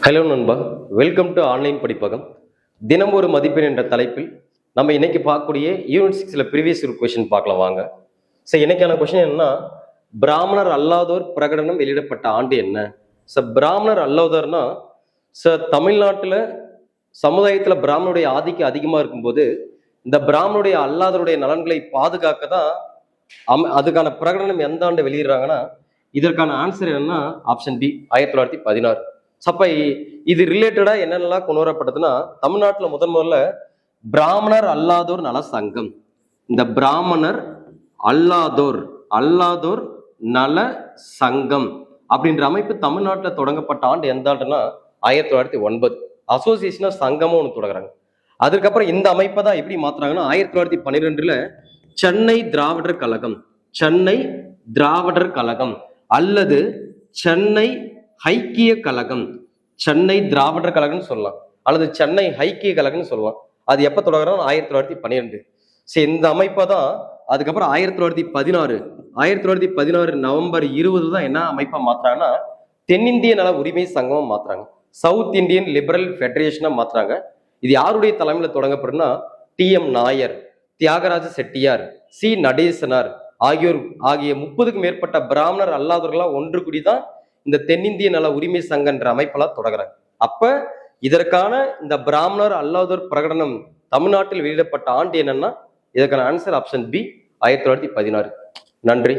Hello நண்பா, welcome to online படிப்பகம். தினம் ஒரு மதிப்பெண் என்ற தலைப்பில் நம்ம இன்னைக்கு பார்க்கக்கூடிய யூனிட் 6ல ப்ரீவியஸ் ஒரு கொஸ்டின் பார்க்கலாம் வாங்க. இன்னைக்கான கொஸ்டின் என்னன்னா, பிராமணர் அல்லாதோர் பிரகடனம் வெளியிடப்பட்ட ஆண்டு என்ன? பிராமணர் அல்லாதோர்னா தமிழ்நாட்டில் சமுதாயத்தில் பிராமணருடைய ஆதிக்கம் அதிகமாக இருக்கும்போது இந்த பிராமணருடைய அல்லாதருடைய நலன்களை பாதுகாக்க தான் அதுக்கான பிரகடனம் எந்த ஆண்டு வெளியிடுறாங்கன்னா, இதற்கான ஆன்சர் என்னன்னா ஆப்ஷன் பி 1916. அப்ப இது ரிலேட்டடா என்னென்னலாம் கொண்டு வரப்பட்டதுன்னா, தமிழ்நாட்டில் முதல்ல பிராமணர் அல்லாதோர் நல சங்கம், இந்த பிராமணர் அல்லாதோர் நல சங்கம் அப்படின்ற அமைப்பு தமிழ்நாட்டில் தொடங்கப்பட்ட ஆண்டு எந்த ஆண்டுன்னா 1909. அசோசியேஷனா சங்கமும் ஒன்று தொடங்குறாங்க. அதுக்கப்புறம் இந்த அமைப்பை தான் எப்படி மாத்துறாங்கன்னா 1912 சென்னை திராவிடர் கழகம் அல்லது சென்னை ஐக்கிய கழகம், சென்னை திராவிடர் கழகம்னு சொல்லலாம் அல்லது சென்னை ஐக்கிய கழகம்னு சொல்லலாம். அது எப்ப தொடங்குறோம்? 1912. இந்த அமைப்பை தான் அதுக்கப்புறம் 1916 நவம்பர் 20 தான் என்ன அமைப்பா மாத்துறாங்கன்னா தென்னிந்திய நல உரிமை சங்கமா மாத்துறாங்க, சவுத் இந்தியன் லிபரல் ஃபெடரேஷனா மாத்துறாங்க. இது யாருடைய தலைமையில தொடங்கப்படும்னா டி.எம். நாயர், தியாகராஜ செட்டியார், சி. நடேசனார் ஆகிய 30க்கும் மேற்பட்ட பிராமணர் அல்லாதவர்களா ஒன்று கூடிதான் இந்த தென்னிந்திய நல உரிமை சங்கன்ற அமைப்பெல்லாம் தொடங்குறாங்க. அப்ப இதற்கான இந்த பிராமணர் அல்லாதோர் பிரகடனம் தமிழ்நாட்டில் வெளியிடப்பட்ட ஆண்டு என்னன்னா, இதற்கான ஆன்சர் ஆப்ஷன் பி 1916. நன்றி.